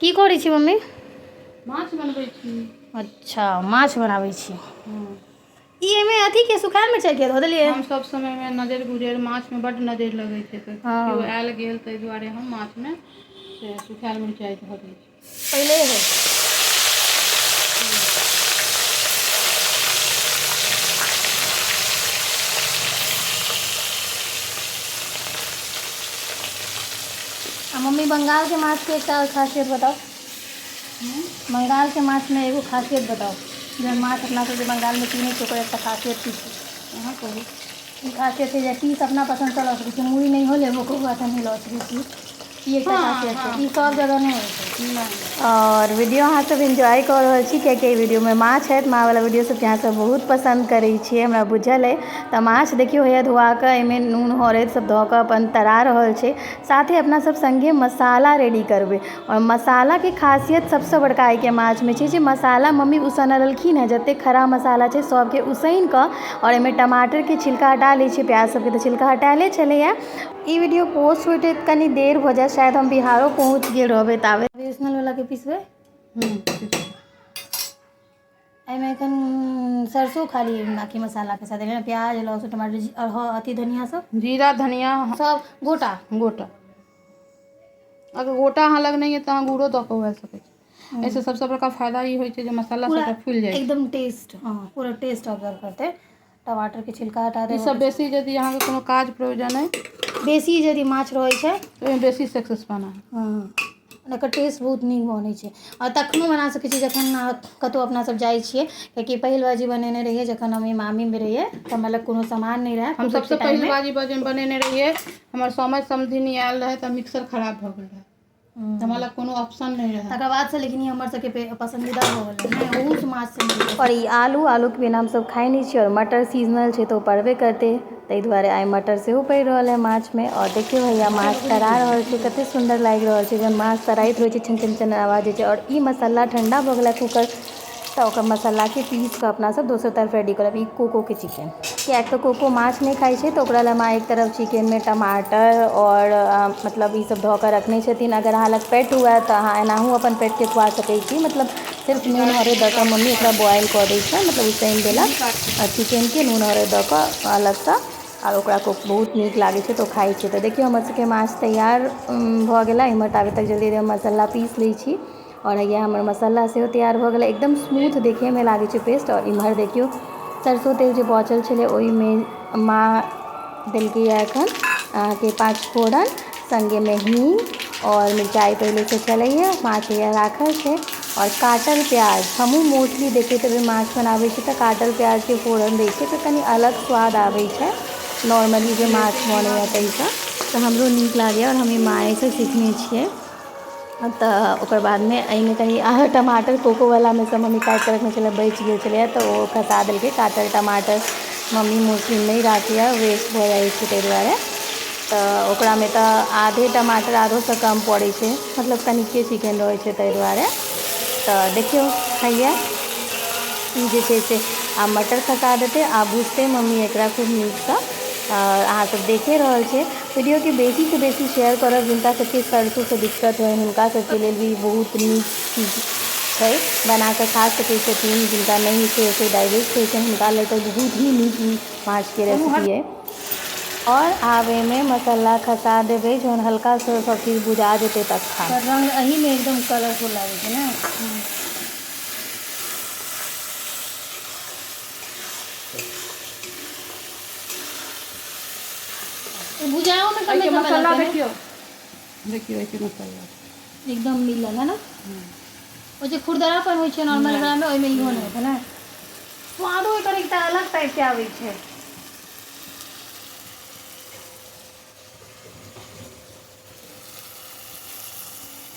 की करै छी मम्मी? माछ बनबै छी। अच्छा माछ बनाबै छी। ई एमे अथी के सुखायल मिरचाई के धऽ देलियै? हम सब समय में नजर गुजर माछ में बड नजर लगै छै तऽ केओ आयल गेल ताहि दुआरे हम माछ में से सुखायल मिरचाई धऽ दै छी। पहिले है मम्मी बंगाल के माछ के एक खासियत बताओ। बंगाल के माछ में एगो खासियत बताओ। जब माछ अपना सब बंगाल में पीने के एक खासियत की अहाँ कहू। ई खासियत है जे पीस अपना पसंद से लऽ सकै छी, मुरी नहीं होले वो को पसंद नहीं लऽ सकै छी। ई एक खासियत है, ई सब जगह नहीं होता है। और वीडियो अहाँ सब एंजॉय कर रहल छी कियाकि वीडियो में माछ है, माँ वाला वीडियो सब अहाँ सब बहुत पसंद करै छियै, हमरा बुझल है। तऽ माछ देखियो है धोआ के एमे नून हरैद सब धऽ के अपन तरा रहल छै। साथ ही अपना सब संगे मसाला रेडी करबै और मसाला के खासियत सबसे बड़का के माछ में छै जे मसाला मम्मी उसनल रहलखिन है, जते खड़ा मसाला छै सबके उसैन के और एमे टमाटर के छिलका हटा लै छै, प्याज सबके तऽ छिलका हटाले छलैया। ई वीडियो पोस्ट होते कनी देर हो जाए, शायद हम बिहारो पहुँच गेल रहबै ताबे बेसनल वाला के पिसबै। एमे एखन सरसों खाली बाकी मसाला के साथ प्याज लहसुन टमाटर और अथी धनिया सब जीरा धनिया सब गोटा गोटा। अगर गोटा अहाँ लग नहीं है तो अहाँ गुड़ो दऽ के उबालि सकै छी। ऐसे सबसे बड़का फायदा ई होइ छै जे मसाला सबटा फूलि जाइ छै, एकदम टेस्ट पूरा टेस्ट ऑब्जर्व करते। टमाटर के छिलका हटा दे। ई सब बेसी यदि अहाँ के कोनो काज प्रयोजन है, बेसी यदि माछ रहै छै तो ओहिमे बेसी सक्सेस पाना है। एकर टेस्ट बहुत नीक बनै छै और तखनो बना सकै छी जखन कतौ अपना सब जाइ छियै, कियाकि पहिल बाजी बनेने रहियै जखन हम मामी में रहियै तऽ हमरा लग कोनो सामान नहीं रहे। हम सबसे पहिल बाजी बनेने रहियै, हमर समझ समझी नहीं आयल रहे तऽ मिक्सर खराब भऽ गेल रहे, हमरा लग कोनो ऑप्शन नहीं रहे। तकर बाद से लेकिन हमर सबके पसंदीदा हो गेलै है, बहुत माछ से। और ई आलू के बिना हम सब खाई नहीं छी और मटर सीजनल छै तो पड़बे करते, ताहि दुआरे आई मटर सेहो पड़ि रहल है माछ में। और देखियो भैया माछ तरा रहल छै, कते सुंदर लागि रहल छै जब माछ तराइत होइ छै, छन छन छन आवाज होइ छै। और ई मसाला ठंडा भऽ गेला कुकर तऽ ओकर मसाला के पीस के अपना सब दोसर तरफ रेडी करब। ई कोको के चिकन कियाक तऽ कोको माछ नहीं खाई छै, तो ओकरा लेल माँ एक तरफ चिकन में टमाटर और मतलब ई सब धऽ के रखने छथिन। अगर अहाँ लग पेट हुए तऽ अहाँ एनाहू अपन पेट के खुआ सकै छी, मतलब सिर्फ नून हरैद दऽ के मम्मी एकरा बॉयल कऽ दै छै, मतलब उसैन देलक और चिकन के नून हरैद दऽ के अलग से और ओकरा को बहुत नीक लागे छै तो खाई छै। तो देखियो हमर सबके माछ तैयार भऽ गेला। इम्हर ताबे तक जल्दी मसाला पीस लै छी और हैया हमर मसाला सेहो तैयार भऽ गेलै, एकदम स्मूथ देखे में लागे छै पेस्ट। और इम्हर देखियो सरसों तेल जे बचल छलै ओहि में माँ देलकै एखन अहाँके 5 फोरन, संगे में हींग और मिरचाई पहले से छलैया, माछ हैया राखल छै और काटल प्याज। हमहूँ मोस्टली देखैत हेबै माछ बनाबै छी तऽ काटल प्याज के फोरन दै छै तऽ कनी अलग स्वाद आबै छै नॉर्मली जे माछ बनैया ताहिसँ। तऽ हमरो नीक लागैए और हम ई माँएसँ सीखने छियै। तऽ ओकर बाद में एहिमे कनी टमाटर कोकोवला में से मम्मी काटि के रखने छलै, बचि गेल छलैया तऽ ओ खसा देलकै। काटल टमाटर मम्मी मोस्टली नहीं राखैए, वेस्ट भऽ जाइ छै ताहि दुआरे। तऽ ओकरा में तऽ आधे टमाटर आधोसँ कम पड़ै छै, मतलब कनिके चिकन रहै छै ताहि दुआरे। तऽ देखियौ हैया ई जे छै से आब मटर खसा देतै, आब भुजतै मम्मी एकरा खूब नीकसँ। अहाँ सब देखे रहल छै वीडियो के बेसी से बेसी शेयर करब, जिनका सबके सरसों से दिक्कत है हुनका सबके लेल भी बहुत नीक चीज छै, बना कऽ खा सकै छथिन। जिनका नहीं छै से डाइजेस्ट होइ छै हुनका लेल तऽ बहुत ही नीक माछ के रेसिपी है। और आब एहिमे मसाला खसा देबै, जहन हल्का सा सब चीज बुझा जेतै तब खा रंग एही में एकदम कलरफुल लागै छै ने। भुजाओ में समय मसाला देखियो देखियो ऐसे मसाला एकदम मिलल है ना। ओ जे खुरदरापन होइ छै नॉर्मल वाला में, ओहिमे इहो नहीं है ना। स्वादो एकर एकटा अलग टाइप के आबै छै।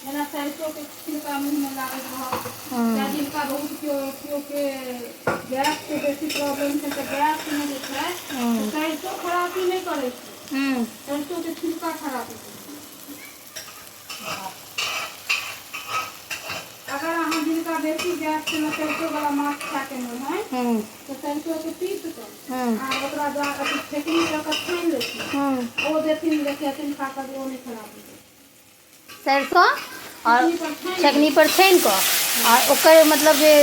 जेना सरसों के छिलका मुँह में लागल रहल, या जिनका बहुत केओ के गैस के बेसी प्रॉब्लम छै तऽ गैस में जे छै सरसों खराबी नहीं करे छै, सरसों के छिलका खराबी करे। अगर अहाँ जिनका बेसी गैस के सरसों वाला माछ खा के नहीं है तो सरसों के पीस के ओकरा अथी फेकनी कऽ के छानि लेथिन, ओ देथिन देखथिन खा कर वो नहीं खराब होते। सरसों और छकनी पर छानि कऽ आ ओकर मतलब जे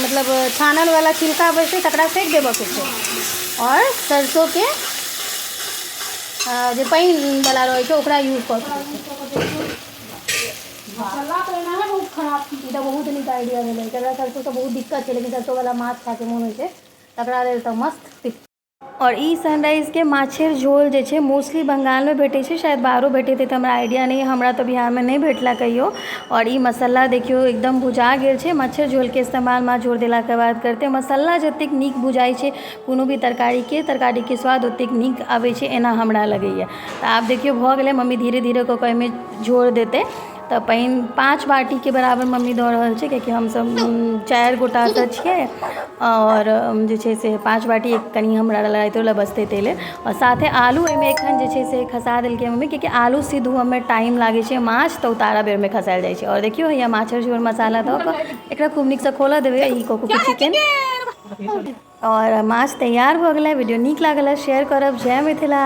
मतलब छानल वाला छिलका होइ छै तकरा फेंक देबऽके छै और सरसों के जे पानि वाला रहै छै ओकरा यूज कऽ सकै छै। मसाला तो एना है बहुत खराब चीज। ई तऽ बहुत नीक आइडिया भेलै, जकरा सरसों बहुत दिक्कत छै लेकिन सरसों वाला माछ खायके मोन होइ छै तकरा लेल तऽ मस्त। और ई सनराइजके माछेर झोल जे छै मोस्टली बंगालमे भेटै छै, शायद बाहरो भेटैत तऽ हमरा आइडिया नहीं, हमरा तऽ बिहारमे नहीं भेटला कहियो। और ई मसाला देखियो एकदम भुजा गेल छै, मच्छर झोलके इस्तेमाल माछ झोर देलाके बाद करतै। मसाला जतेक नीक बुझाइ छै कोनो भी तरकारीके स्वाद ओतेक नीक आबै छै एना हमरा लगैए। तऽ आब देखियो भऽ गेलै, मम्मी धीरे धीरे कऽ कऽ एहिमे झोर देतै। तऽ पानि 5 बाटीके बराबर मम्मी दऽ रहल छै कियाकि हमसब 4 गोटासँ छियै और जे छै से 5 बाटी कनि हमरा राइतो लए बचतै ताहि लेल। और साथे आलू एहिमे एखन जे छै से खसा देलकै मम्मी कियाकि आलू सिद्ध हुअऽमे टाइम लागै छै, माछ तऽ उतारा बेरमे खसायल जाइ छै। और देखियो हैया माछर झोर मसाला दऽ कऽ एकरा खूब नीकसँ खोलऽ देबै ई कोको चिकन। और माछ तैयार भऽ गेलै। वीडियो नीक लागल शेयर करब। जय मिथिला।